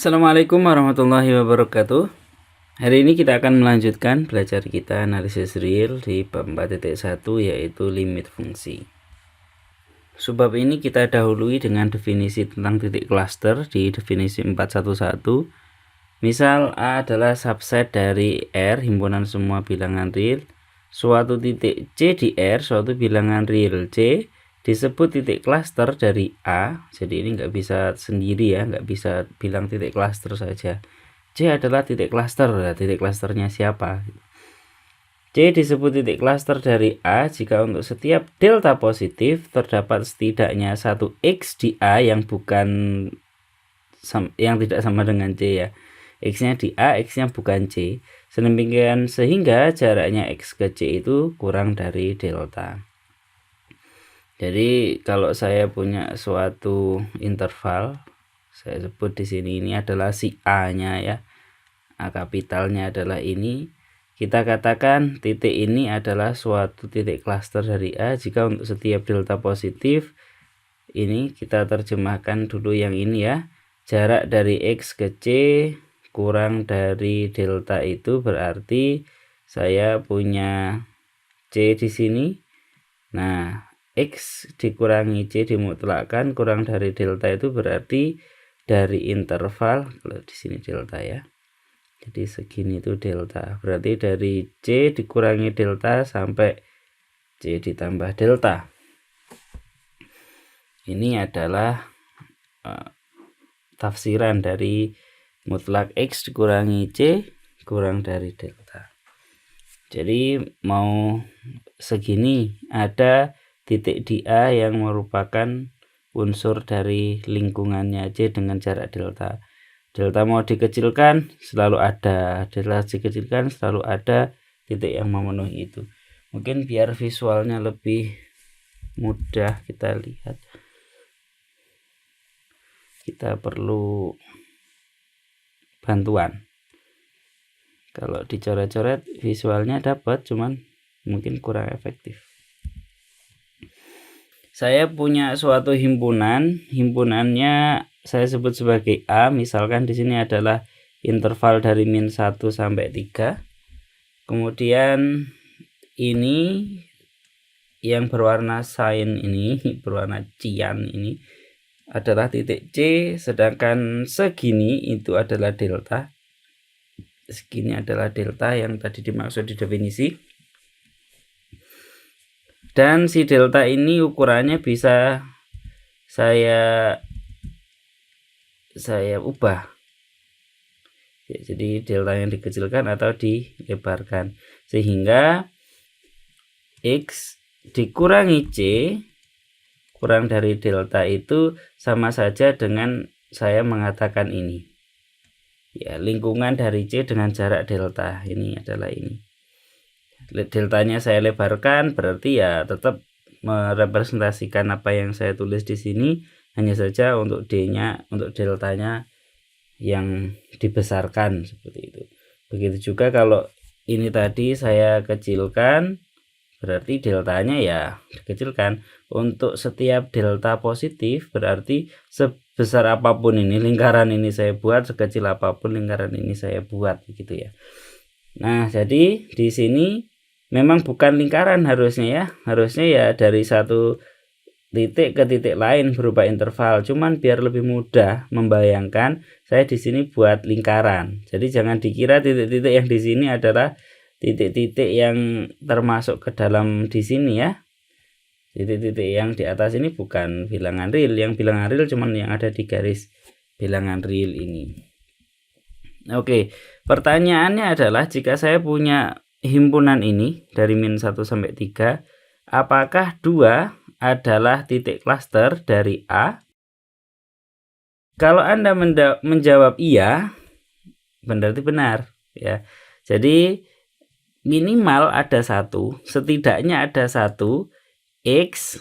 Assalamualaikum warahmatullahi wabarakatuh. Hari ini kita akan melanjutkan belajar kita analisis real di bab 4.1 yaitu limit fungsi. Sebab ini kita dahului dengan definisi tentang titik cluster di definisi 411. Misal A adalah subset dari R, himpunan semua bilangan real. Suatu titik C di R, suatu bilangan real C disebut titik cluster dari A. Jadi ini nggak bisa sendiri ya, nggak bisa bilang titik cluster saja. C adalah titik cluster. Nah, titik clusternya siapa? C disebut titik cluster dari A jika untuk setiap delta positif terdapat setidaknya satu X di A yang tidak sama dengan C ya. X-nya di A, X-nya bukan C. Sedemikian sehingga jaraknya X ke C itu kurang dari delta. Jadi kalau saya punya suatu interval, saya sebut di sini ini adalah si A-nya ya. A kapitalnya adalah ini. Kita katakan titik ini adalah suatu titik cluster dari A jika untuk setiap delta positif ini kita terjemahkan dulu yang ini ya. Jarak dari X ke C kurang dari delta itu berarti saya punya C di sini. Nah, X dikurangi C dimutlakkan kurang dari delta itu berarti dari interval, kalau di sini delta ya. Jadi segini itu delta. Berarti dari C dikurangi delta sampai C ditambah delta. Ini adalah tafsiran dari mutlak X dikurangi C kurang dari delta. Jadi mau segini ada titik di A yang merupakan unsur dari lingkungannya C dengan jarak delta. Delta mau dikecilkan selalu ada, delta dikecilkan selalu ada titik yang memenuhi itu. Mungkin biar visualnya lebih mudah kita lihat, kita perlu bantuan. Kalau dicoret-coret visualnya dapat, cuman mungkin kurang efektif. Saya punya suatu himpunan, himpunannya saya sebut sebagai A. Misalkan di sini adalah interval dari min 1 sampai 3. Kemudian ini yang berwarna cyan ini, berwarna cian ini adalah titik C, sedangkan segini itu adalah delta. Segini adalah delta yang tadi dimaksud di definisi. Dan si delta ini ukurannya bisa saya ubah ya, jadi delta yang dikecilkan atau dilebarkan sehingga X dikurangi C kurang dari delta itu sama saja dengan saya mengatakan ini ya, lingkungan dari C dengan jarak delta ini adalah ini. Deltanya saya lebarkan berarti ya tetap merepresentasikan apa yang saya tulis di sini, hanya saja untuk D-nya, untuk deltanya yang dibesarkan seperti itu. Begitu juga kalau ini tadi saya kecilkan berarti deltanya ya dikecilkan. Untuk setiap delta positif berarti sebesar apapun ini lingkaran ini saya buat, sekecil apapun lingkaran ini saya buat begitu ya. Nah, jadi di sini memang bukan lingkaran harusnya ya. Harusnya ya dari satu titik ke titik lain berupa interval. Cuman biar lebih mudah membayangkan, saya di sini buat lingkaran. Jadi jangan dikira titik-titik yang di sini adalah titik-titik yang termasuk ke dalam di sini ya. Titik-titik yang di atas ini bukan bilangan real. Yang bilangan real cuman yang ada di garis bilangan real ini. Oke, pertanyaannya adalah jika saya punya himpunan ini dari min 1 sampai 3, apakah 2 adalah titik cluster dari A? Kalau Anda menjawab iya, berarti benar ya. Jadi minimal ada satu, setidaknya ada satu X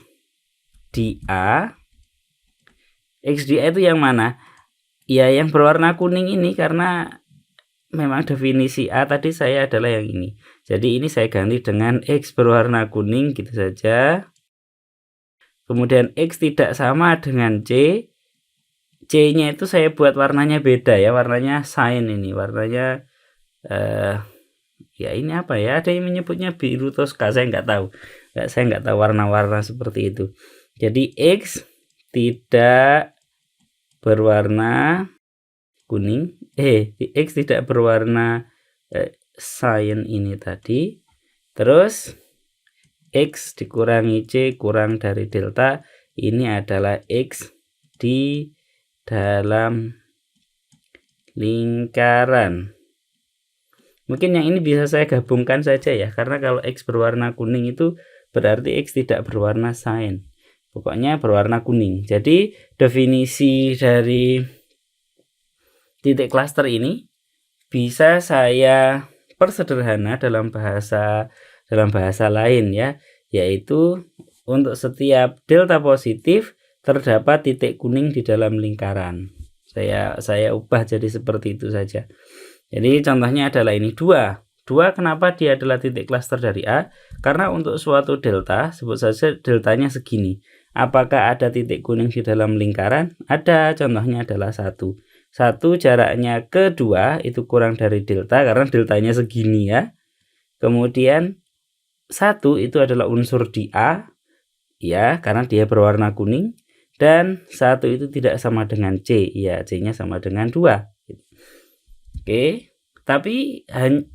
di A. X di A itu yang mana? Ya yang berwarna kuning ini, karena memang definisi A tadi saya adalah yang ini. Jadi ini saya ganti dengan X berwarna kuning gitu saja. Kemudian X tidak sama dengan C. C-nya itu saya buat warnanya beda ya, warnanya cyan ini, warnanya ya ini apa ya? Ada yang menyebutnya biru toska, saya nggak tahu. Saya nggak tahu warna-warna seperti itu. Jadi X tidak berwarna kuning. X tidak berwarna cyan ini tadi. Terus X dikurangi C kurang dari delta, ini adalah X di dalam lingkaran. Mungkin yang ini bisa saya gabungkan saja ya, karena kalau X berwarna kuning itu berarti X tidak berwarna cyan. Pokoknya berwarna kuning. Jadi definisi dari titik klaster ini bisa saya persederhana dalam bahasa lain ya, yaitu untuk setiap delta positif terdapat titik kuning di dalam lingkaran. Saya ubah jadi seperti itu saja. Jadi contohnya adalah ini 2. Kenapa dia adalah titik klaster dari A? Karena untuk suatu delta, sebut saja deltanya segini. Apakah ada titik kuning di dalam lingkaran? Ada, contohnya adalah 1. 1 jaraknya ke 2 itu kurang dari delta karena deltanya segini ya. Kemudian 1 itu adalah unsur di A ya, karena dia berwarna kuning. Dan 1 itu tidak sama dengan C, ya C-nya sama dengan 2. Oke, tapi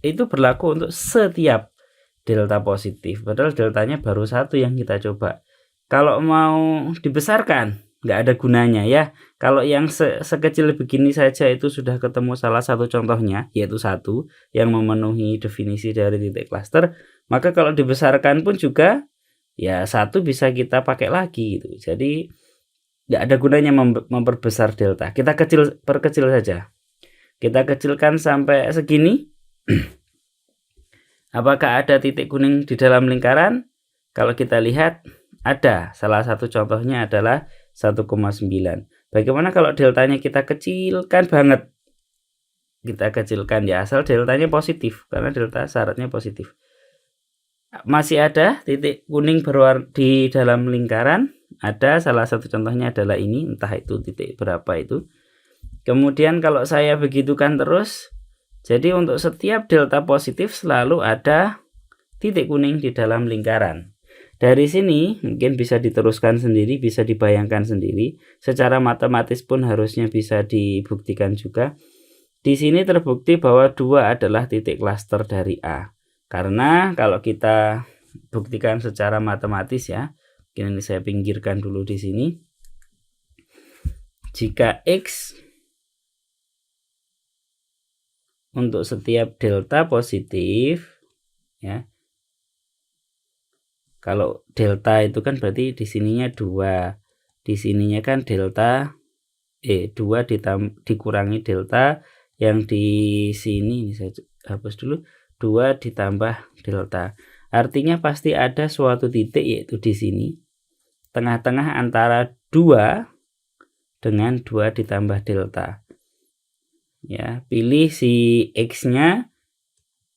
itu berlaku untuk setiap delta positif, padahal deltanya baru 1 yang kita coba. Kalau mau dibesarkan nggak ada gunanya ya. Kalau yang sekecil begini saja itu sudah ketemu salah satu contohnya, yaitu 1 yang memenuhi definisi dari titik klaster, maka kalau dibesarkan pun juga ya 1 bisa kita pakai lagi gitu. Jadi nggak ada gunanya memperbesar delta. Kita perkecil saja. Kita kecilkan sampai segini. Apakah ada titik kuning di dalam lingkaran? Kalau kita lihat ada. Salah satu contohnya adalah 1,9. Bagaimana kalau deltanya kita kecilkan banget? Kita kecilkan ya, asal deltanya positif, karena delta syaratnya positif. Masih ada titik kuning berwarna di dalam lingkaran? Ada, salah satu contohnya adalah ini, entah itu titik berapa itu. Kemudian kalau saya begitukan terus, jadi untuk setiap delta positif selalu ada titik kuning di dalam lingkaran. Dari sini mungkin bisa diteruskan sendiri, bisa dibayangkan sendiri. Secara matematis pun harusnya bisa dibuktikan juga. Di sini terbukti bahwa 2 adalah titik klaster dari A. Karena kalau kita buktikan secara matematis ya, mungkin ini saya pinggirkan dulu di sini. Jika X untuk setiap delta positif ya, kalau delta itu kan berarti di sininya 2, di sininya kan delta 2 dikurangi delta, yang di sini ini saya hapus dulu, 2 ditambah delta. Artinya pasti ada suatu titik, yaitu di sini tengah-tengah antara 2 dengan 2 ditambah delta. Ya, pilih si X-nya,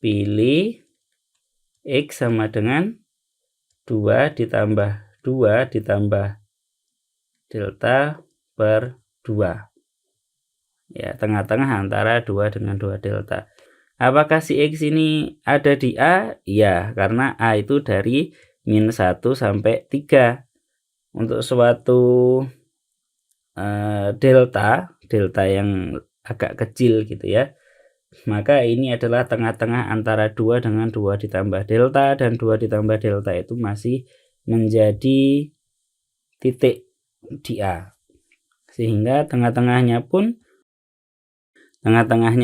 pilih X sama dengan 2 ditambah 2 ditambah delta per 2. Ya, tengah-tengah antara 2 dengan 2 delta. Apakah si X ini ada di A? Iya, karena A itu dari -1 sampai 3. Untuk suatu delta yang agak kecil gitu ya, maka ini adalah tengah-tengah antara 2 dengan 2 ditambah delta, dan 2 ditambah delta itu masih menjadi titik di A, sehingga tengah-tengahnya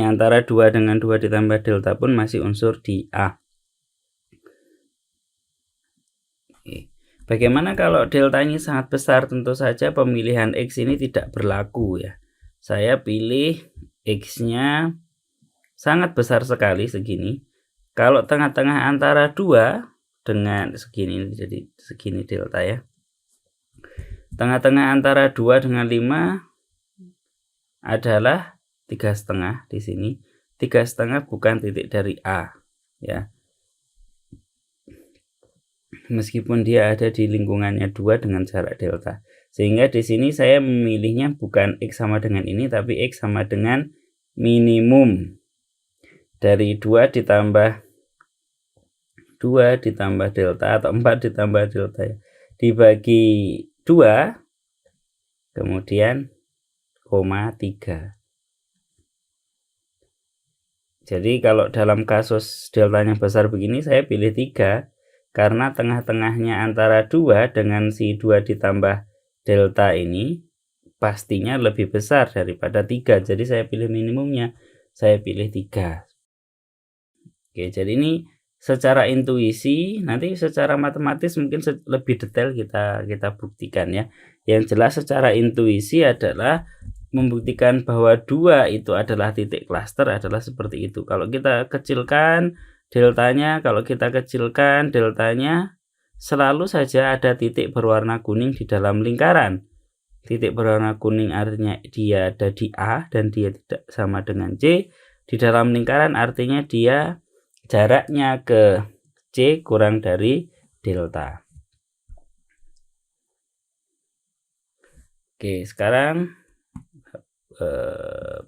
antara 2 dengan 2 ditambah delta pun masih unsur di A. Bagaimana kalau delta ini sangat besar? Tentu saja pemilihan X ini tidak berlaku ya. Saya pilih X-nya sangat besar sekali segini. Kalau tengah-tengah antara 2 dengan segini, jadi segini delta ya. Tengah-tengah antara 2 dengan 5 adalah 3,5 di sini. 3,5 bukan titik dari A ya. Meskipun dia ada di lingkungannya 2 dengan jarak delta. Sehingga di sini saya memilihnya bukan X sama dengan ini, tapi X sama dengan minimum dari 2 ditambah delta atau 4 ditambah delta dibagi 2 kemudian koma 3. Jadi kalau dalam kasus deltanya besar begini saya pilih 3 karena tengah-tengahnya antara 2 dengan si 2 ditambah delta ini pastinya lebih besar daripada 3. Jadi saya pilih minimumnya, saya pilih 3. Oke, jadi ini secara intuisi, nanti secara matematis mungkin lebih detail kita buktikan ya. Yang jelas secara intuisi adalah membuktikan bahwa 2 itu adalah titik klaster adalah seperti itu. Kalau kita kecilkan deltanya, selalu saja ada titik berwarna kuning di dalam lingkaran. Titik berwarna kuning artinya dia ada di A dan dia tidak sama dengan C. Di dalam lingkaran artinya dia jaraknya ke C kurang dari delta. Oke, sekarang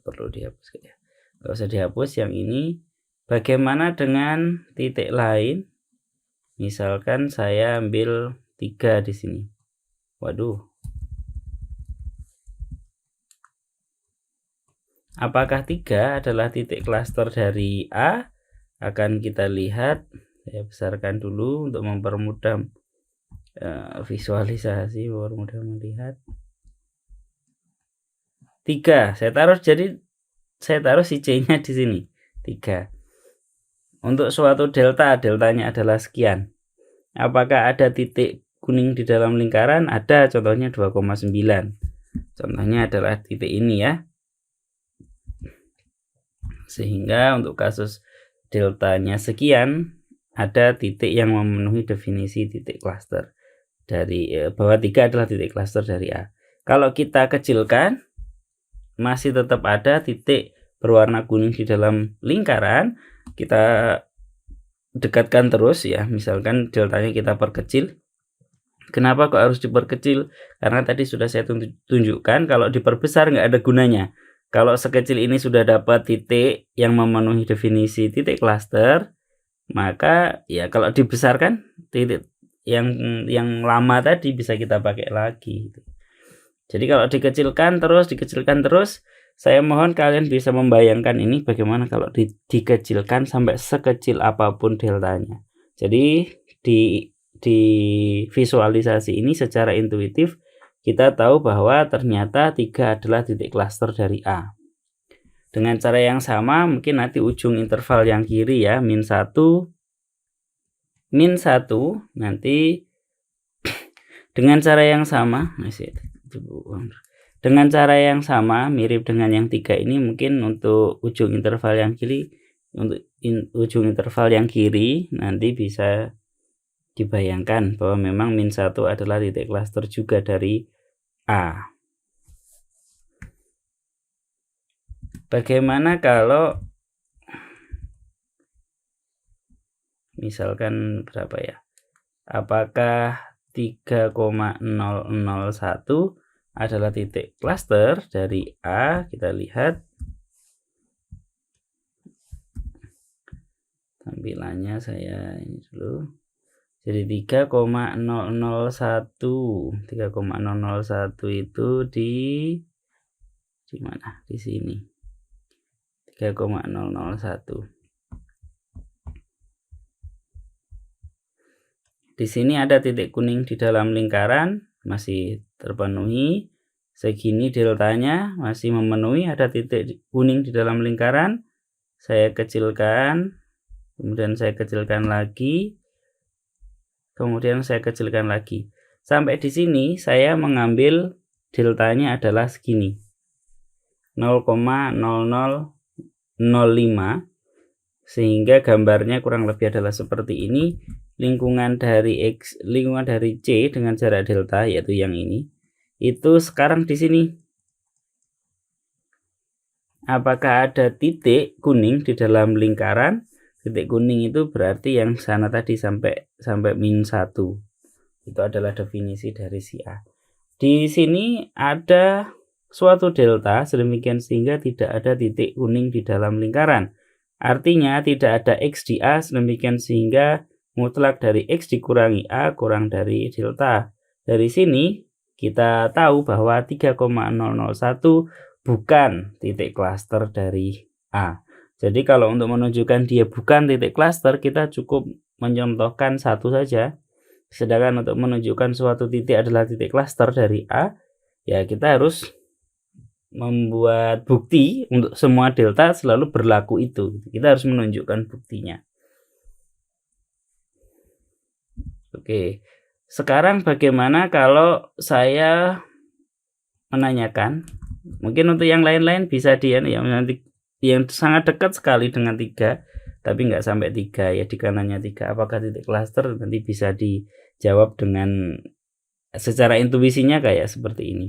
perlu dihapus ya. Nggak usah dihapus yang ini. Bagaimana dengan titik lain? Misalkan saya ambil 3 di sini. Waduh. Apakah 3 adalah titik klaster dari A? Akan kita lihat. Saya besarkan dulu untuk mempermudah visualisasi, mempermudah melihat. 3 saya taruh si C-nya di sini 3. Untuk suatu deltanya adalah sekian. Apakah ada titik kuning di dalam lingkaran? Ada, contohnya 2,9. Contohnya adalah titik ini ya. Sehingga untuk kasus deltanya sekian, ada titik yang memenuhi definisi titik klaster dari bahwa 3 adalah titik klaster dari A. Kalau kita kecilkan, masih tetap ada titik berwarna kuning di dalam lingkaran. Kita dekatkan terus ya, misalkan deltanya kita perkecil. Kenapa kok harus diperkecil? Karena tadi sudah saya tunjukkan kalau diperbesar nggak ada gunanya. Kalau sekecil ini sudah dapat titik yang memenuhi definisi titik klaster, maka ya kalau dibesarkan titik yang lama tadi bisa kita pakai lagi. Jadi kalau dikecilkan terus, saya mohon kalian bisa membayangkan ini bagaimana kalau dikecilkan sampai sekecil apapun deltanya. Jadi di visualisasi ini secara intuitif kita tahu bahwa ternyata 3 adalah titik klaster dari A. Dengan cara yang sama mungkin nanti ujung interval yang kiri ya, min 1 nanti dengan cara yang sama mirip dengan yang 3 ini, mungkin untuk ujung interval yang kiri nanti bisa dibayangkan bahwa memang min 1 adalah titik klaster juga dari A. Bagaimana kalau misalkan berapa ya? Apakah 3,001 adalah titik klaster dari A? Kita lihat tampilannya saya ini dulu. Jadi 3,001 itu di mana? Di sini. 3,001. Di sini ada titik kuning di dalam lingkaran, masih terpenuhi. Segini deltanya masih memenuhi, ada titik kuning di dalam lingkaran. Saya kecilkan, kemudian saya kecilkan lagi, kemudian saya kecilkan lagi. Sampai di sini saya mengambil deltanya adalah segini. 0,0005, sehingga gambarnya kurang lebih adalah seperti ini. Lingkungan dari C dengan jarak delta, yaitu yang ini, itu sekarang di sini. Apakah ada titik kuning di dalam lingkaran? Titik kuning itu berarti yang sana tadi sampai min 1. Itu adalah definisi dari si A. Di sini ada suatu delta sedemikian sehingga tidak ada titik kuning di dalam lingkaran. Artinya tidak ada X di A sedemikian sehingga mutlak dari X dikurangi A kurang dari delta. Dari sini kita tahu bahwa 3,001 bukan titik klaster dari A. Jadi kalau untuk menunjukkan dia bukan titik klaster, kita cukup mencontohkan satu saja. Sedangkan untuk menunjukkan suatu titik adalah titik klaster dari A, ya kita harus membuat bukti untuk semua delta selalu berlaku itu. Kita harus menunjukkan buktinya. Oke, sekarang bagaimana kalau saya menanyakan, mungkin untuk yang lain-lain bisa yang sangat dekat sekali dengan 3, tapi nggak sampai 3 ya, di kanannya 3, apakah titik klaster, nanti bisa dijawab dengan secara intuisinya kayak seperti ini.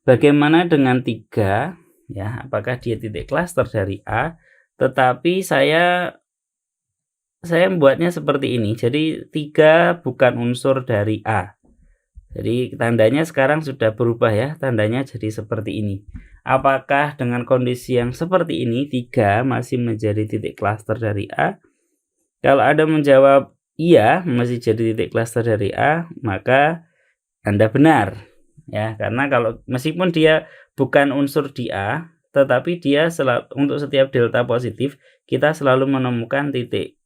Bagaimana dengan 3 ya, apakah dia titik klaster dari A? Tetapi saya membuatnya seperti ini. Jadi 3 bukan unsur dari A. Jadi tandanya sekarang sudah berubah ya, tandanya jadi seperti ini. Apakah dengan kondisi yang seperti ini 3 masih menjadi titik klaster dari A? Kalau Anda menjawab iya, masih jadi titik klaster dari A, maka Anda benar. Ya, karena kalau meskipun dia bukan unsur di A, tetapi dia untuk setiap delta positif kita selalu menemukan titik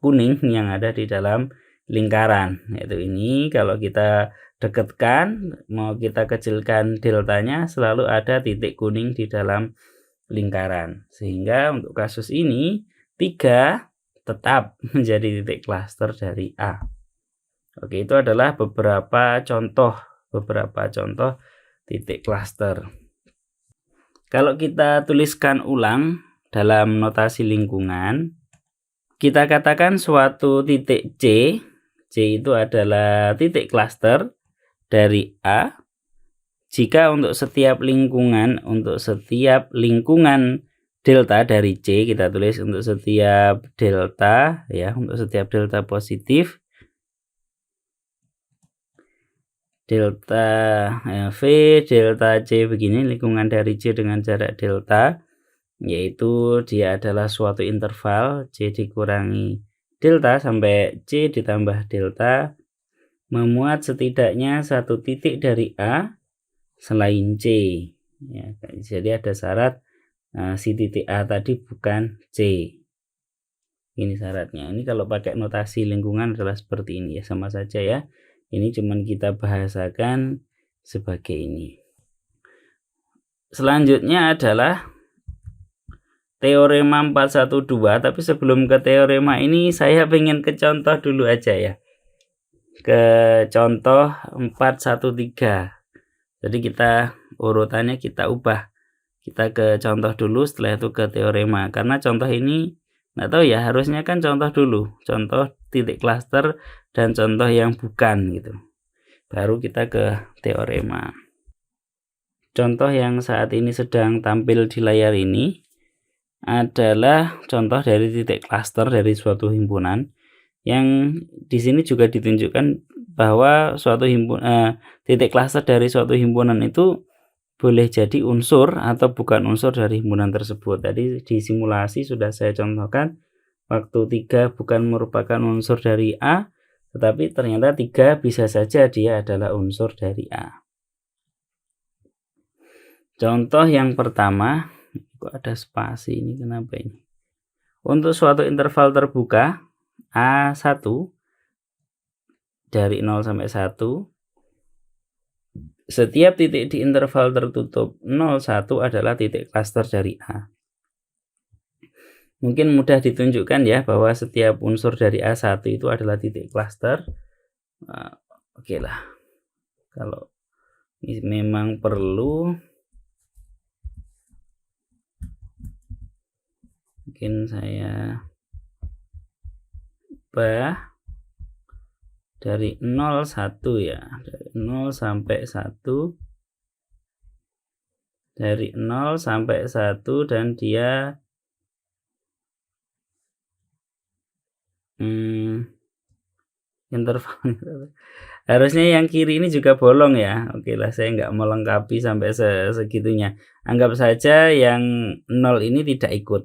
kuning yang ada di dalam lingkaran, yaitu ini. Kalau kita dekatkan, mau kita kecilkan deltanya, selalu ada titik kuning di dalam lingkaran. Sehingga untuk kasus ini 3 tetap menjadi titik klaster dari A. Oke, itu adalah beberapa contoh titik klaster. Kalau kita tuliskan ulang dalam notasi lingkungan, kita katakan suatu titik C itu adalah titik klaster dari A jika untuk setiap lingkungan delta dari C, kita tulis untuk setiap delta ya, untuk setiap delta positif, delta V, delta C begini, lingkungan dari C dengan jarak delta, yaitu dia adalah suatu interval C dikurangi delta sampai C ditambah delta, memuat setidaknya satu titik dari A selain C ya. Jadi ada syarat si titik A tadi bukan C. Ini syaratnya. Ini kalau pakai notasi lingkungan adalah seperti ini ya, sama saja ya. Ini cuman kita bahasakan sebagai ini. Selanjutnya adalah teorema 412, tapi sebelum ke teorema ini saya pengen ke contoh dulu aja ya. Ke contoh 413. Jadi kita urutannya kita ubah. Kita ke contoh dulu, setelah itu ke teorema. Karena contoh ini nggak tahu ya, harusnya kan contoh dulu. Contoh titik klaster dan contoh yang bukan gitu. Baru kita ke teorema. Contoh yang saat ini sedang tampil di layar ini adalah contoh dari titik klaster dari suatu himpunan, yang di sini juga ditunjukkan bahwa suatu titik klaster dari suatu himpunan itu boleh jadi unsur atau bukan unsur dari himpunan tersebut. Tadi di simulasi sudah saya contohkan waktu 3 bukan merupakan unsur dari A, tetapi ternyata 3 bisa saja dia adalah unsur dari A. Contoh yang pertama, kok ada spasi ini, kenapa ini? Untuk suatu interval terbuka A1 dari 0 sampai 1, setiap titik di interval tertutup 0, 1 adalah titik klaster dari A. Mungkin mudah ditunjukkan ya bahwa setiap unsur dari A1 itu adalah titik klaster. Oke lah, kalau ini memang perlu, mungkin saya ubah dari 0, 1 ya, dari 0 sampai 1, dari 0 sampai 1, dan dia intervalnya Harusnya yang kiri ini juga bolong ya. Oke lah, saya nggak melengkapi sampai segitunya. Anggap saja yang 0 ini tidak ikut.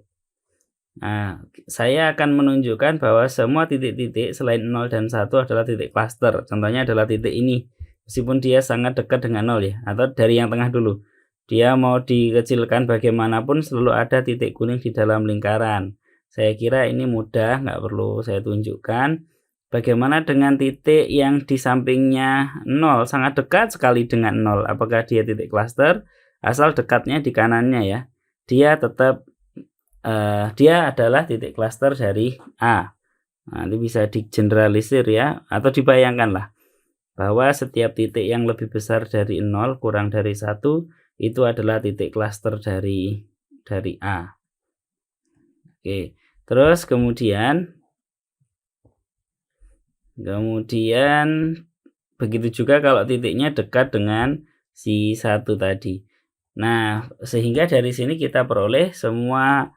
Nah, saya akan menunjukkan bahwa semua titik-titik selain 0 dan 1 adalah titik klaster. Contohnya adalah titik ini. Meskipun dia sangat dekat dengan 0 ya. Atau dari yang tengah dulu. Dia mau dikecilkan bagaimanapun selalu ada titik kuning di dalam lingkaran. Saya kira ini mudah, nggak perlu saya tunjukkan. Bagaimana dengan titik yang di sampingnya 0? Sangat dekat sekali dengan 0. Apakah dia titik klaster? Asal dekatnya di kanannya ya. Dia tetap dia adalah titik klaster dari A. Nanti bisa digeneralisir ya, atau dibayangkan lah bahwa setiap titik yang lebih besar dari 0 kurang dari 1 itu adalah titik klaster dari A. Oke, terus kemudian begitu juga kalau titiknya dekat dengan si 1 tadi. Nah, sehingga dari sini kita peroleh semua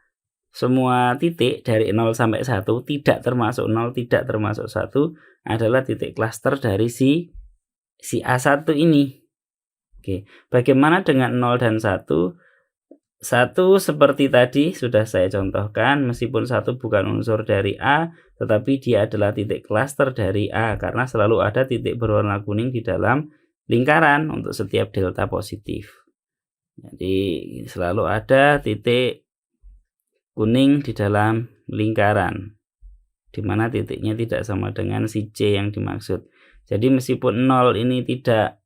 titik dari 0 sampai 1 tidak termasuk 0, tidak termasuk 1 adalah titik klaster dari si A1 ini. Oke, bagaimana dengan 0 dan 1? 1 seperti tadi sudah saya contohkan, meskipun 1 bukan unsur dari A, tetapi dia adalah titik klaster dari A karena selalu ada titik berwarna kuning di dalam lingkaran untuk setiap delta positif. Jadi selalu ada titik kuning di dalam lingkaran, di mana titiknya tidak sama dengan si C yang dimaksud. Jadi meskipun 0 ini tidak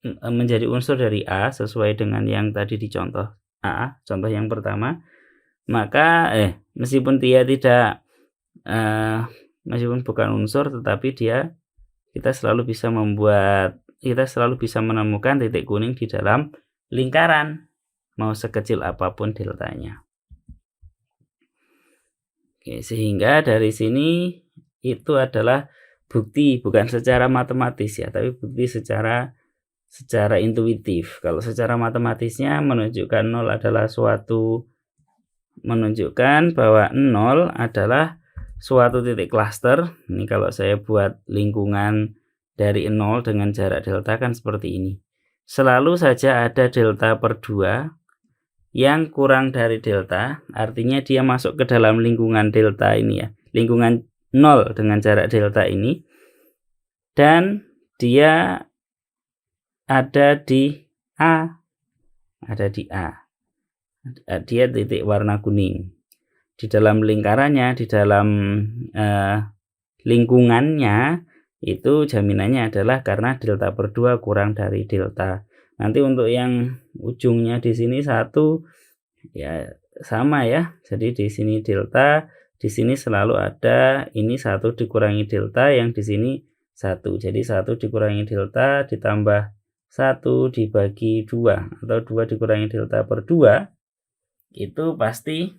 menjadi unsur dari A sesuai dengan yang tadi dicontoh A, contoh yang pertama, maka meskipun dia tidak meskipun bukan unsur, tetapi kita selalu bisa menemukan titik kuning di dalam lingkaran, mau sekecil apapun deltanya. Oke, sehingga dari sini itu adalah bukti bukan secara matematis ya, tapi bukti secara intuitif. Kalau secara matematisnya menunjukkan 0 adalah menunjukkan bahwa 0 adalah suatu titik klaster. Ini kalau saya buat lingkungan dari 0 dengan jarak delta kan seperti ini. Selalu saja ada delta per 2 yang kurang dari delta, artinya dia masuk ke dalam lingkungan delta ini ya, lingkungan 0 dengan jarak delta ini, dan dia ada di A, dia titik warna kuning di dalam lingkarannya, di dalam lingkungannya itu jaminannya adalah karena delta per 2 kurang dari delta. Nanti untuk yang ujungnya di sini 1 ya sama ya, jadi di sini delta, di sini selalu ada ini 1 dikurangi delta, yang di sini 1, jadi 1 dikurangi delta ditambah 1 dibagi 2 atau 2 dikurangi delta per 2 itu pasti,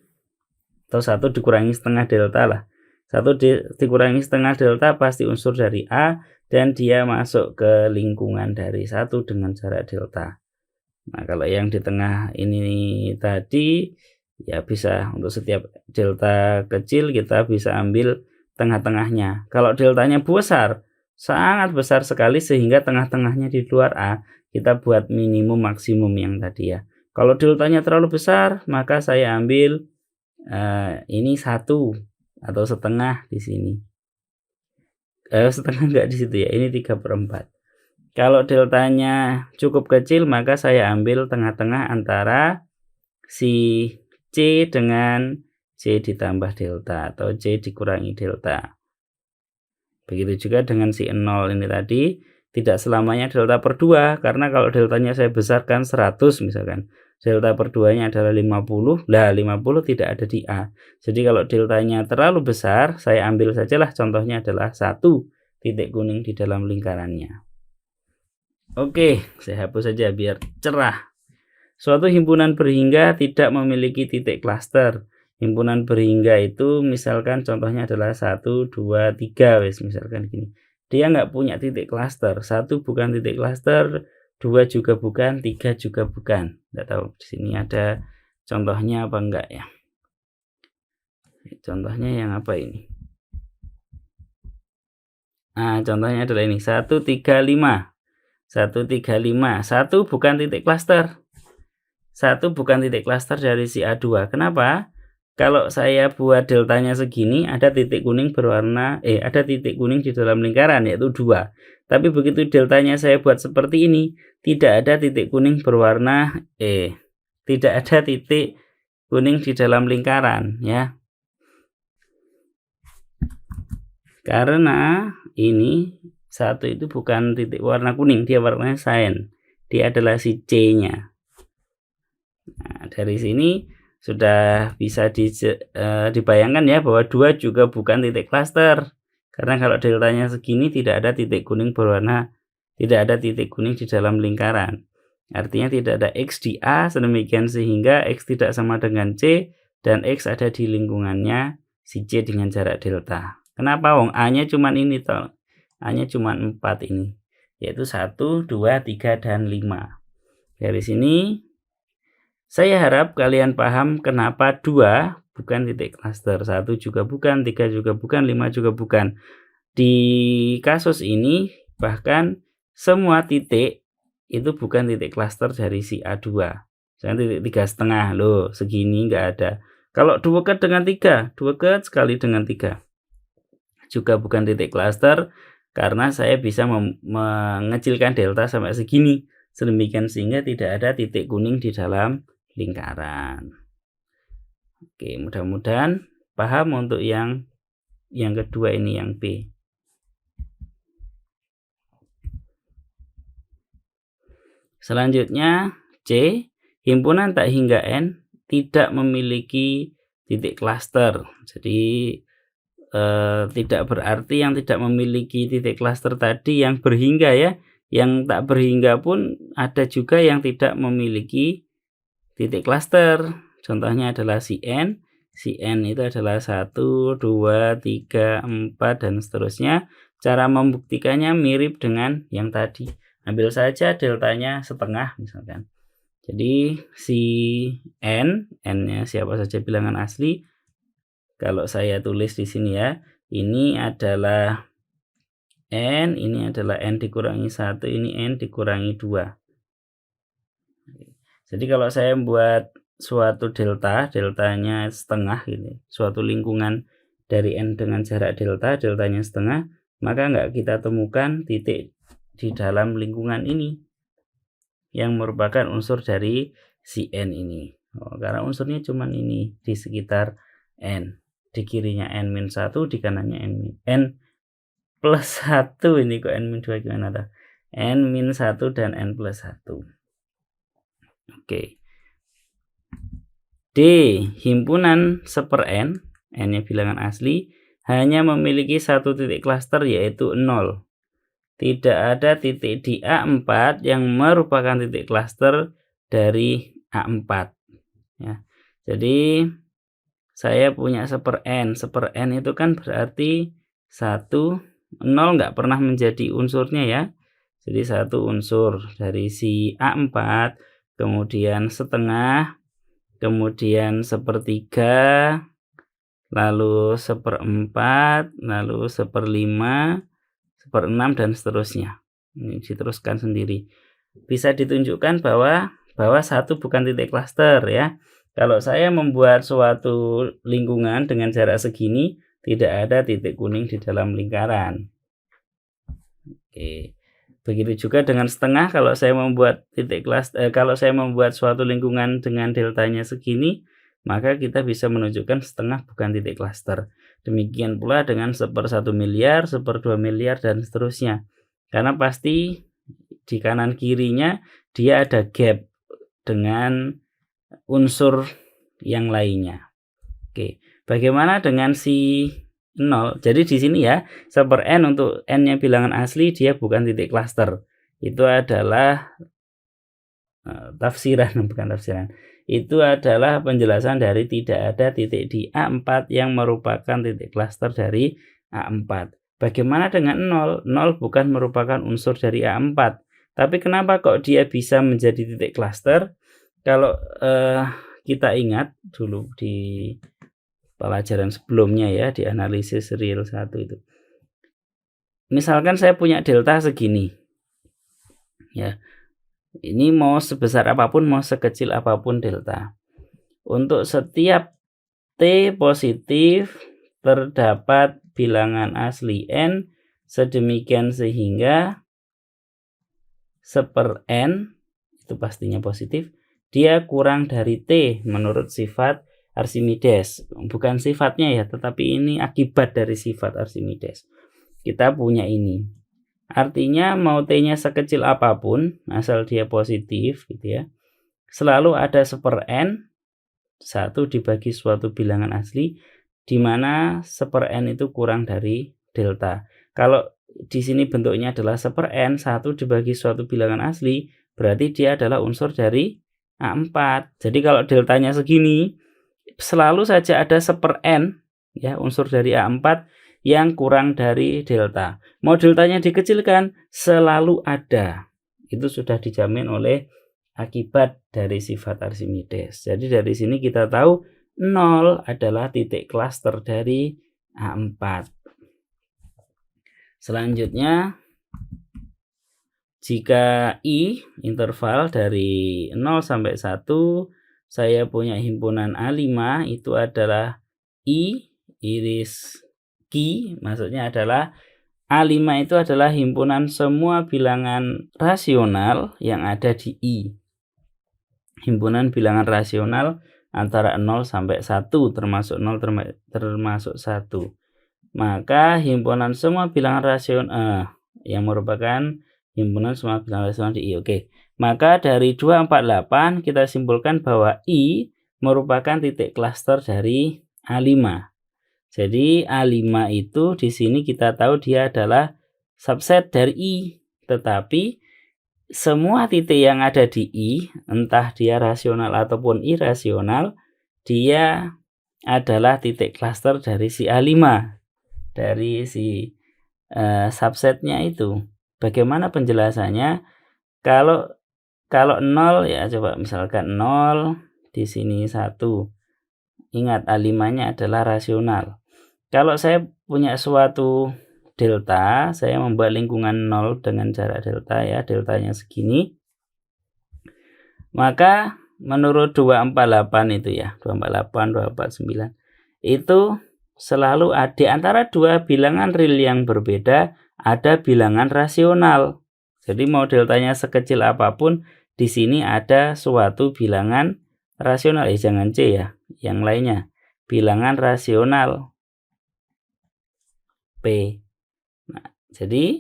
atau 1 dikurangi setengah delta lah, 1 dikurangi setengah delta pasti unsur dari A dan dia masuk ke lingkungan dari 1 dengan jarak delta. Nah, kalau yang di tengah ini tadi ya bisa untuk setiap delta kecil kita bisa ambil tengah-tengahnya. Kalau deltanya besar, sangat besar sekali sehingga tengah-tengahnya di luar A, kita buat minimum maksimum yang tadi ya. Kalau deltanya terlalu besar, maka saya ambil ini 1 atau setengah di sini. Setengah enggak di situ ya, ini 3/4. Kalau deltanya cukup kecil, maka saya ambil tengah-tengah antara si C dengan C ditambah delta atau C dikurangi delta. Begitu juga dengan si 0 ini tadi, tidak selamanya delta per 2, karena kalau deltanya saya besarkan 100 misalkan, delta per 2-nya adalah 50, lah 50 tidak ada di A. Jadi kalau deltanya terlalu besar, saya ambil sajalah contohnya adalah 1 titik kuning di dalam lingkarannya. Oke, saya hapus saja biar cerah. Suatu himpunan berhingga tidak memiliki titik klaster. Himpunan berhingga itu misalkan contohnya adalah 1, 2, 3 wes misalkan gini. Dia nggak punya titik klaster. 1 bukan titik klaster, 2 juga bukan, 3 juga bukan. Nggak tahu di sini ada contohnya apa enggak ya. Contohnya yang apa ini? Nah, contohnya adalah ini 135. 135. 1 bukan titik cluster. 1 bukan titik cluster dari si A2. Kenapa? Kalau saya buat deltanya segini, ada titik kuning berwarna ada titik kuning di dalam lingkaran, yaitu 2. Tapi begitu deltanya saya buat seperti ini, tidak ada titik kuning berwarna tidak ada titik kuning di dalam lingkaran, ya. Karena ini 1 itu bukan titik warna kuning, dia warnanya cyan. Dia adalah si C-nya. Nah, dari sini sudah bisa dibayangkan ya bahwa 2 juga bukan titik cluster. Karena kalau deltanya segini tidak ada titik kuning berwarna, tidak ada titik kuning di dalam lingkaran. Artinya tidak ada X di A, sedemikian sehingga X tidak sama dengan C dan X ada di lingkungannya si C dengan jarak delta. Kenapa? Wong A-nya cuman ini toh. A-nya cuman 4 ini. Yaitu 1, 2, 3, dan 5. Dari sini saya harap kalian paham kenapa 2 bukan titik cluster, 1 juga bukan, 3 juga bukan, 5 juga bukan. Di kasus ini bahkan semua titik itu bukan titik cluster dari si A2. Misalnya titik 3,5 loh, segini nggak ada. Kalau dekat dengan 3, dekat sekali dengan 3 juga bukan titik cluster karena saya bisa mengecilkan delta sampai segini. Sedemikian sehingga tidak ada titik kuning di dalam lingkaran. Oke, mudah-mudahan paham untuk yang kedua ini, yang B. Selanjutnya C, himpunan tak hingga N tidak memiliki titik cluster. Jadi tidak berarti yang tidak memiliki titik cluster tadi yang berhingga ya. Yang tak berhingga pun ada juga yang tidak memiliki titik cluster. Contohnya adalah si N. Si N itu adalah 1, 2, 3, 4, dan seterusnya. Cara membuktikannya mirip dengan yang tadi. Ambil saja deltanya setengah misalkan. Jadi si N-nya siapa saja bilangan asli. Kalau saya tulis di sini ya, ini adalah N, ini adalah N dikurangi 1, ini N dikurangi 2. Jadi kalau saya membuat suatu deltanya setengah gitu, suatu lingkungan dari N dengan jarak deltanya setengah, maka nggak kita temukan titik di dalam lingkungan ini yang merupakan unsur dari si N ini. Karena unsurnya cuma ini di sekitar N. Di kirinya N-1, di kanannya N plus 1. Ini kok N-2 gimana tuh? N-1 dan N plus 1. Oke. D, himpunan seper N, N-nya bilangan asli, hanya memiliki satu titik cluster yaitu 0. Tidak ada titik di A4 yang merupakan titik cluster dari A4. Ya. Jadi saya punya seper N. Seper N itu kan berarti 1, 0 nggak pernah menjadi unsurnya ya. Jadi 1 unsur dari si A4, kemudian setengah, kemudian sepertiga, lalu seperempat, lalu seperlima, seperenam, dan seterusnya. Ini diteruskan sendiri. Bisa ditunjukkan bahwa 1 bukan titik cluster ya. Kalau saya membuat suatu lingkungan dengan jarak segini, tidak ada titik kuning di dalam lingkaran. Oke. Begitu juga dengan setengah, kalau saya membuat kalau saya membuat suatu lingkungan dengan deltanya segini, maka kita bisa menunjukkan setengah bukan titik cluster. Demikian pula dengan 1/1 miliar, 1/2 miliar, dan seterusnya. Karena pasti di kanan kirinya dia ada gap dengan unsur yang lainnya. Oke, bagaimana dengan si 0? Jadi di sini ya, seper N untuk N-nya bilangan asli dia bukan titik cluster. Itu adalah tafsiran, bukan tafsiran. Itu adalah penjelasan dari tidak ada titik di A4 yang merupakan titik cluster dari A4. Bagaimana dengan 0? 0 bukan merupakan unsur dari A4. Tapi kenapa kok dia bisa menjadi titik cluster? Kalau kita ingat dulu di pelajaran sebelumnya ya, di analisis real 1 itu. misalkan saya punya delta segini. Ya. Ini mau sebesar apapun, mau sekecil apapun delta. Untuk setiap T positif terdapat bilangan asli N sedemikian sehingga 1/N, itu pastinya positif, dia kurang dari T menurut sifat Archimedes. Bukan sifatnya ya, tetapi ini akibat dari sifat Archimedes. Kita punya ini. Artinya mau T-nya sekecil apapun, asal dia positif gitu ya, selalu ada 1/N, 1 dibagi suatu bilangan asli, di mana 1/N itu kurang dari delta. Kalau di sini bentuknya adalah 1/N, 1 dibagi suatu bilangan asli, berarti dia adalah unsur dari A4. Jadi kalau deltanya segini, selalu saja ada 1/N, ya, unsur dari A4 yang kurang dari delta. Mau deltanya dikecilkan, selalu ada. Itu sudah dijamin oleh akibat dari sifat Archimedes. Jadi dari sini kita tahu 0 adalah titik klaster dari A4. Selanjutnya, jika I interval dari 0 sampai 1, saya punya himpunan A5, itu adalah I iris Q, maksudnya adalah A5 itu adalah himpunan semua bilangan rasional yang ada di I. Himpunan bilangan rasional antara 0 sampai 1, termasuk 0 termasuk 1. Maka himpunan semua bilangan rasional yang merupakan himpunan semua bilangan rasional di I. Oke. Maka dari 248 kita simpulkan bahwa I merupakan titik klaster dari A5. Jadi A5 itu di sini kita tahu dia adalah subset dari I, tetapi semua titik yang ada di I, entah dia rasional ataupun irasional, dia adalah titik klaster dari si A5, dari si subsetnya itu. Bagaimana penjelasannya? Kalau 0 ya, coba misalkan 0, di sini 1. Ingat A5-nya adalah rasional. Kalau saya punya suatu delta, saya membuat lingkungan 0 dengan jarak delta ya, deltanya segini. Maka menurut 248 itu ya, 248, 249, itu selalu ada di antara dua bilangan real yang berbeda, ada bilangan rasional. Jadi mau deltanya sekecil apapun, di sini ada suatu bilangan rasional. Jangan C ya, yang lainnya. Bilangan rasional P. Nah, jadi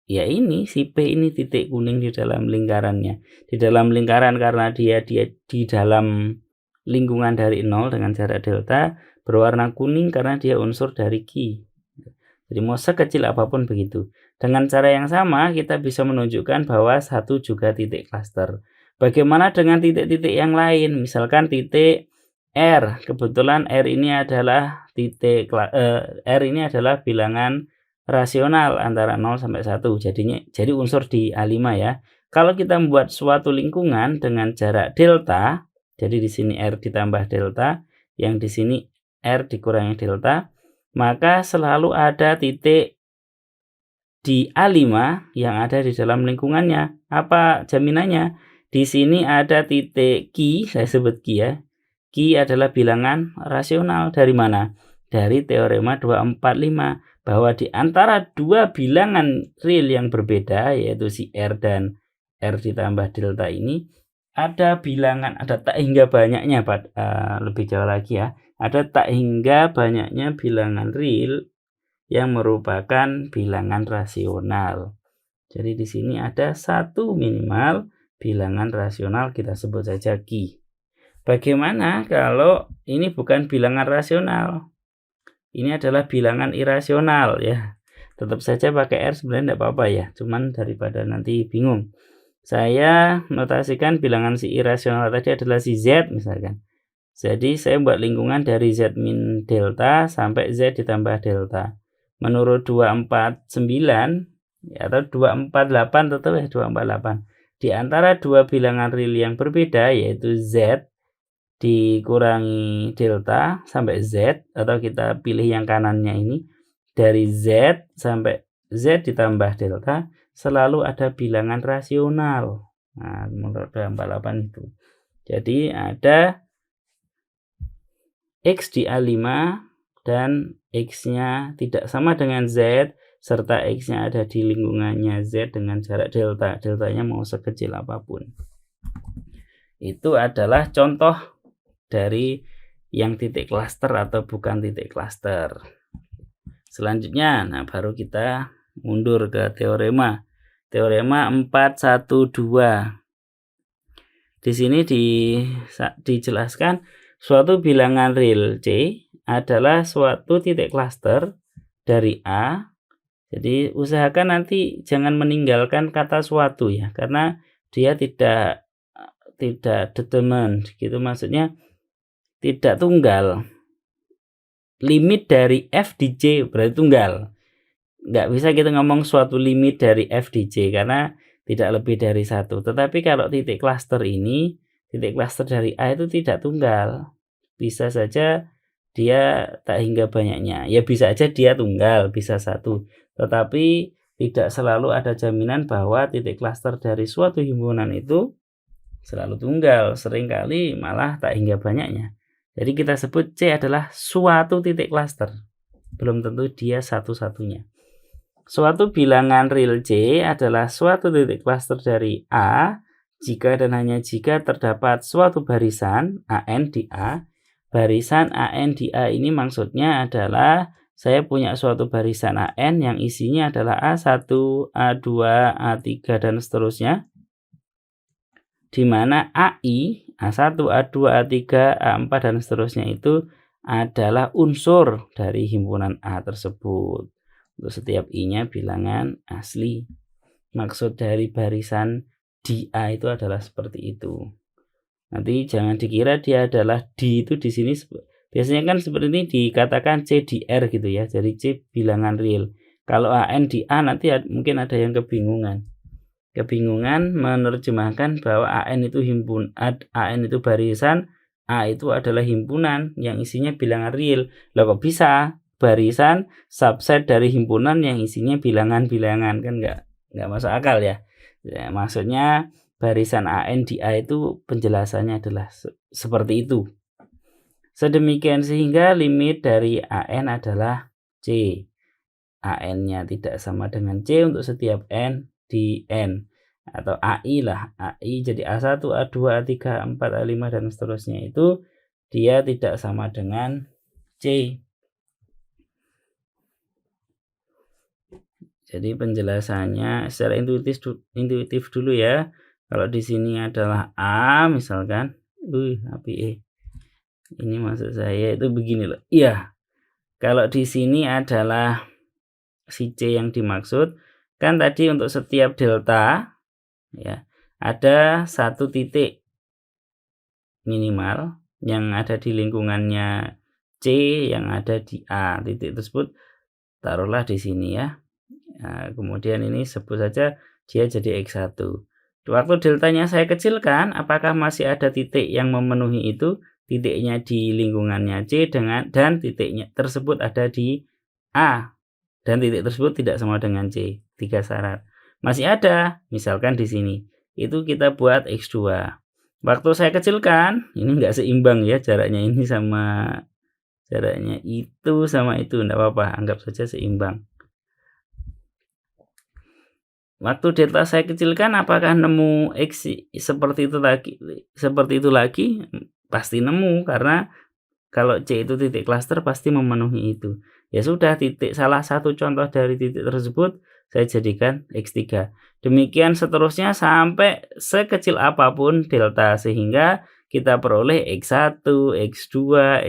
ya ini si P ini titik kuning di dalam lingkarannya. Di dalam lingkaran karena dia di dalam lingkungan dari 0 dengan jarak delta, berwarna kuning karena dia unsur dari Q. Jadi mau sekecil apapun begitu. Dengan cara yang sama kita bisa menunjukkan bahwa 1 juga titik klaster. Bagaimana dengan titik-titik yang lain? Misalkan titik R. Kebetulan R ini adalah R ini adalah bilangan rasional antara 0 sampai 1. Jadi unsur di A5 ya. Kalau kita membuat suatu lingkungan dengan jarak delta, jadi di sini R ditambah delta, yang di sini R dikurangi delta, maka selalu ada titik di A5 yang ada di dalam lingkungannya. Apa jaminannya? Di sini ada titik Q, saya sebut Q ya. Q adalah bilangan rasional. Dari mana? Dari teorema 245, bahwa di antara dua bilangan real yang berbeda, yaitu si R dan R ditambah delta ini, ada bilangan, ada tak hingga banyaknya, lebih jauh lagi ya, ada tak hingga banyaknya bilangan real yang merupakan bilangan rasional. Jadi di sini ada satu minimal bilangan rasional, kita sebut saja Q. Bagaimana kalau ini bukan bilangan rasional? Ini adalah bilangan irasional ya. Tetap saja pakai R sebenarnya tidak apa-apa ya. Cuman daripada nanti bingung, saya notasikan bilangan si irasional tadi adalah si Z misalkan. Jadi saya buat lingkungan dari Z min delta sampai Z ditambah delta. Menurut 249 ya, atau 248 tetap ya 248. Di antara dua bilangan real yang berbeda, yaitu Z dikurangi delta sampai Z, atau kita pilih yang kanannya ini, dari Z sampai Z ditambah delta selalu ada bilangan rasional. Nah, menurut 248 itu. Jadi ada X di A5 dan X-nya tidak sama dengan Z, serta X-nya ada di lingkungannya Z dengan jarak delta. Deltanya mau sekecil apapun. Itu adalah contoh dari yang titik klaster atau bukan titik klaster. Selanjutnya, nah baru kita mundur ke teorema. Teorema 412. Di sini dijelaskan suatu bilangan real C adalah suatu titik klaster dari A. Jadi usahakan nanti jangan meninggalkan kata suatu ya, karena dia tidak determined gitu, maksudnya tidak tunggal. Limit dari F di C berarti tunggal. Nggak bisa kita ngomong suatu limit dari F di C karena tidak lebih dari satu. Tetapi kalau titik klaster ini, titik klaster dari A itu tidak tunggal. Bisa saja dia tak hingga banyaknya. Ya bisa aja dia tunggal, bisa satu. Tetapi tidak selalu ada jaminan bahwa titik klaster dari suatu himpunan itu selalu tunggal. Seringkali malah tak hingga banyaknya. Jadi kita sebut C adalah suatu titik klaster. Belum tentu dia satu-satunya. Suatu bilangan real C adalah suatu titik klaster dari A jika dan hanya jika terdapat suatu barisan AN di A. Barisan AN di A ini maksudnya adalah saya punya suatu barisan AN yang isinya adalah A1, A2, A3 dan seterusnya. Di mana AI, A1, A2, A3, A4 dan seterusnya itu adalah unsur dari himpunan A tersebut. Untuk setiap I-nya bilangan asli. Maksud dari barisan di A itu adalah seperti itu. Nanti jangan dikira dia adalah D itu di sini biasanya kan seperti ini dikatakan C di R gitu ya. Jadi C bilangan real. Kalau AN di A nanti mungkin ada yang kebingungan menerjemahkan bahwa AN itu AN itu barisan, A itu adalah himpunan yang isinya bilangan real. Lah kok bisa barisan subset dari himpunan yang isinya bilangan-bilangan, kan nggak masuk akal ya. Ya, maksudnya barisan AN di A itu penjelasannya adalah seperti itu. Sedemikian sehingga limit dari AN adalah C. AN-nya tidak sama dengan C untuk setiap N di N. Atau AI lah. AI jadi A1, A2, A3, A4, A5 dan seterusnya itu dia tidak sama dengan C. Jadi penjelasannya secara intuitif dulu ya. Kalau di sini adalah A misalkan, ini maksud saya itu begini loh. Iya. Kalau di sini adalah si C yang dimaksud, kan tadi untuk setiap delta ya ada satu titik minimal yang ada di lingkungannya C yang ada di A. Titik tersebut taruhlah di sini ya. Nah, kemudian ini sebut saja dia jadi X1. Waktu deltanya saya kecilkan, apakah masih ada titik yang memenuhi itu? Titiknya di lingkungannya C dan titiknya tersebut ada di A. Dan titik tersebut tidak sama dengan C. 3 syarat. Masih ada, misalkan di sini. Itu kita buat X2. Waktu saya kecilkan, ini enggak seimbang ya jaraknya ini sama jaraknya itu sama itu, enggak apa-apa, anggap saja seimbang. Waktu delta saya kecilkan, apakah nemu X seperti itu lagi? Pasti nemu, karena kalau C itu titik klaster pasti memenuhi itu. Ya sudah, salah satu contoh dari titik tersebut saya jadikan X3. Demikian seterusnya sampai sekecil apapun delta sehingga kita peroleh X1, X2,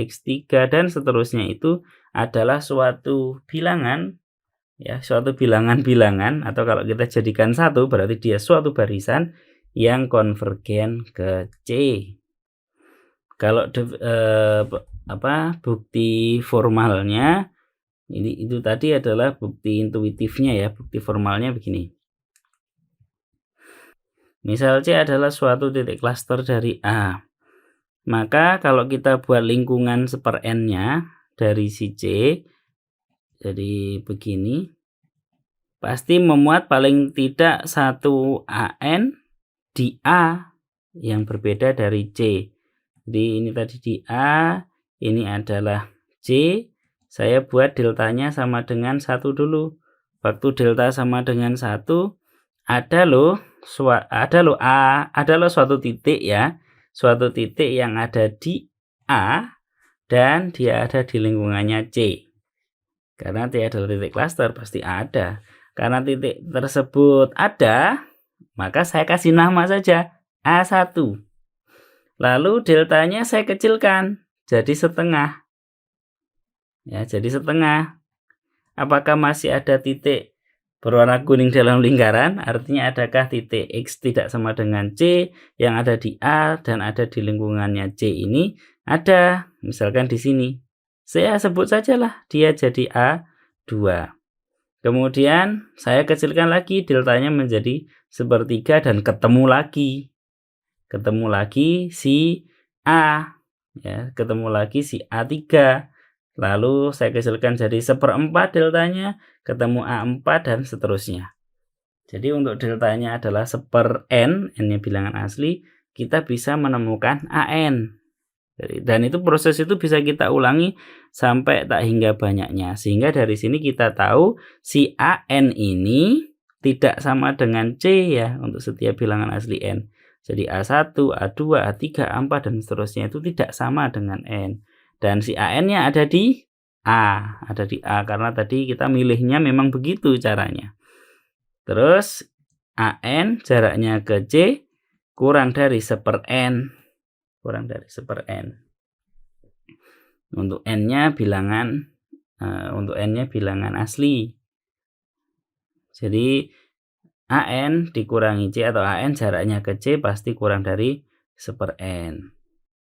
X3 dan seterusnya itu adalah suatu bilangan ya, suatu bilangan-bilangan, atau kalau kita jadikan satu berarti dia suatu barisan yang konvergen ke C. Kalau bukti formalnya itu tadi adalah bukti intuitifnya ya. Bukti formalnya begini. Misal C adalah suatu titik klaster dari A. Maka kalau kita buat lingkungan seper N-nya dari si C, jadi begini. pasti memuat paling tidak satu AN di A yang berbeda dari C. Jadi ini tadi di A, ini adalah C. Saya buat deltanya sama dengan 1 dulu. Waktu delta sama dengan 1, ada loh suatu titik ya. Suatu titik yang ada di A dan dia ada di lingkungannya C. Karena dia adalah titik klaster, pasti ada. Karena titik tersebut ada, maka saya kasih nama saja A1. Lalu deltanya saya kecilkan jadi setengah. Ya, jadi setengah. Apakah masih ada titik berwarna kuning dalam lingkaran? Artinya adakah titik X tidak sama dengan C yang ada di A dan ada di lingkungannya C ini? Ada, misalkan di sini. Saya sebut sajalah dia jadi A2. Kemudian saya kecilkan lagi deltanya menjadi sepertiga dan ketemu lagi. Ketemu lagi si A. Ya, ketemu lagi si A3. Lalu saya kecilkan jadi 1/4 deltanya, ketemu A4 dan seterusnya. Jadi untuk deltanya adalah 1/n, n-nya bilangan asli, kita bisa menemukan AN. Dan itu proses itu bisa kita ulangi sampai tak hingga banyaknya. Sehingga dari sini kita tahu si AN ini tidak sama dengan C ya untuk setiap bilangan asli N. Jadi A1, A2, A3, A4 dan seterusnya itu tidak sama dengan N. Dan si AN-nya ada di A. Ada di A karena tadi kita milihnya memang begitu caranya. Terus AN jaraknya ke C kurang dari 1/n. Kurang dari 1/n. Untuk n-nya bilangan asli. Jadi AN dikurangi C atau AN jaraknya ke C pasti kurang dari 1/n.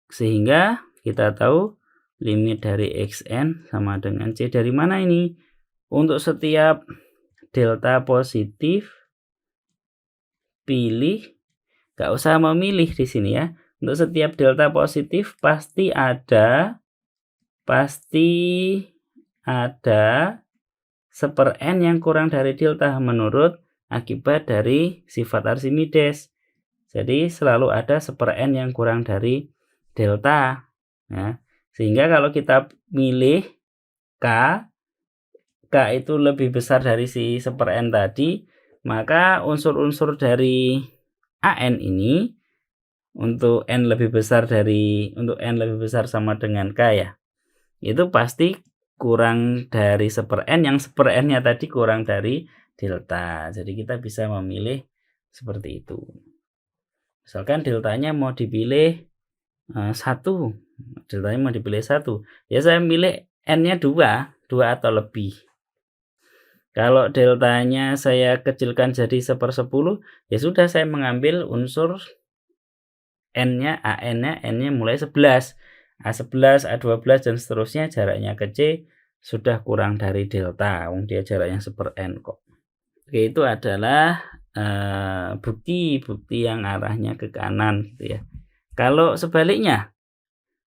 Sehingga kita tahu limit dari xn sama dengan C dari mana ini? Untuk setiap delta positif pilih, gak usah memilih di sini ya. Untuk setiap delta positif pasti ada 1/n yang kurang dari delta menurut akibat dari sifat Archimedes. Jadi selalu ada 1/n yang kurang dari delta. Ya. Sehingga kalau kita milih K itu lebih besar dari si 1/n tadi, maka unsur-unsur dari AN ini untuk n lebih besar sama dengan K ya. Itu pasti kurang dari 1/n yang 1/n-nya tadi kurang dari delta. Jadi kita bisa memilih seperti itu. Misalkan deltanya mau dipilih 1. Deltanya mau dipilih 1. Ya saya milih n-nya 2 atau lebih. Kalau deltanya saya kecilkan jadi 1/10, ya sudah saya mengambil unsur n-nya, AN-nya, n-nya mulai 11. A11, A12 dan seterusnya jaraknya ke C sudah kurang dari delta. Dia jaraknya 1/n kok. Oke, itu adalah bukti yang arahnya ke kanan gitu ya. Kalau sebaliknya,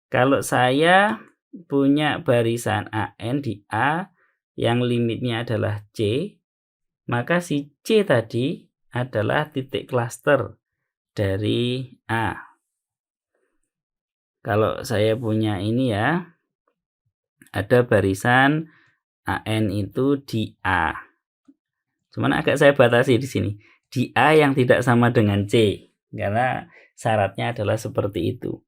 kalau saya punya barisan AN di A yang limitnya adalah C, maka si C tadi adalah titik klaster dari A. Kalau saya punya ini ya, ada barisan AN itu di A. Cuman agak saya batasi di sini. Di A yang tidak sama dengan C. Karena syaratnya adalah seperti itu.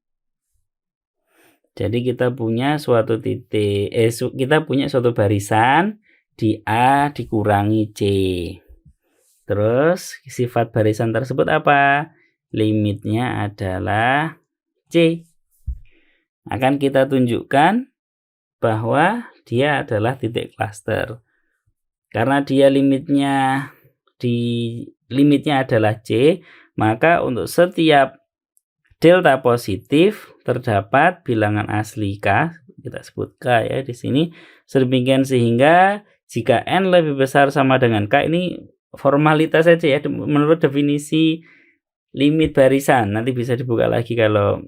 Jadi kita punya suatu barisan di A dikurangi C. Terus sifat barisan tersebut apa? Limitnya adalah C. Akan kita tunjukkan bahwa dia adalah titik klaster. Karena dia limitnya adalah C, maka untuk setiap delta positif terdapat bilangan asli K, kita sebut K ya di sini, sedemikian sehingga jika n lebih besar sama dengan K, ini formalitas saja ya menurut definisi limit barisan. Nanti bisa dibuka lagi kalau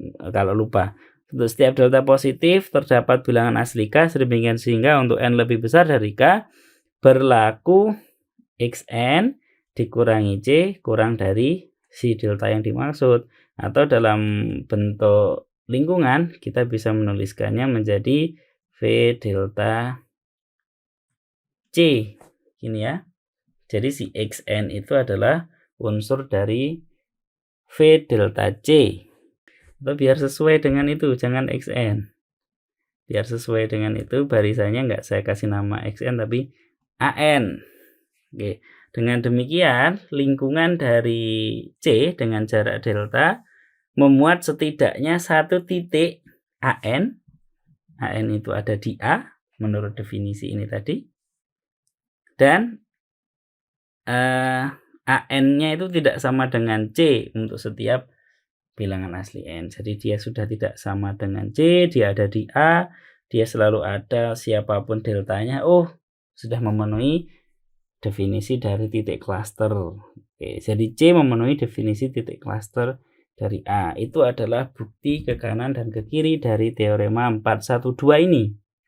lupa. Untuk setiap delta positif terdapat bilangan asli K sedemikian sehingga untuk n lebih besar dari K berlaku xn dikurangi C kurang dari si delta yang dimaksud. Atau dalam bentuk lingkungan kita bisa menuliskannya menjadi V delta C. Gini ya. Jadi si xn itu adalah unsur dari V delta C. Atau biar sesuai dengan itu, jangan xn. Biar sesuai dengan itu, barisannya nggak saya kasih nama xn tapi an. Oke. Dengan demikian, lingkungan dari C dengan jarak delta memuat setidaknya satu titik an. An itu ada di A menurut definisi ini tadi. Dan an-nya itu tidak sama dengan C untuk setiap bilangan asli n. Jadi dia sudah tidak sama dengan C, dia ada di A, dia selalu ada siapapun deltanya. Oh, sudah memenuhi definisi dari titik klaster. Oke, jadi C memenuhi definisi titik klaster dari A. Itu adalah bukti ke kanan dan ke kiri dari teorema 412 ini.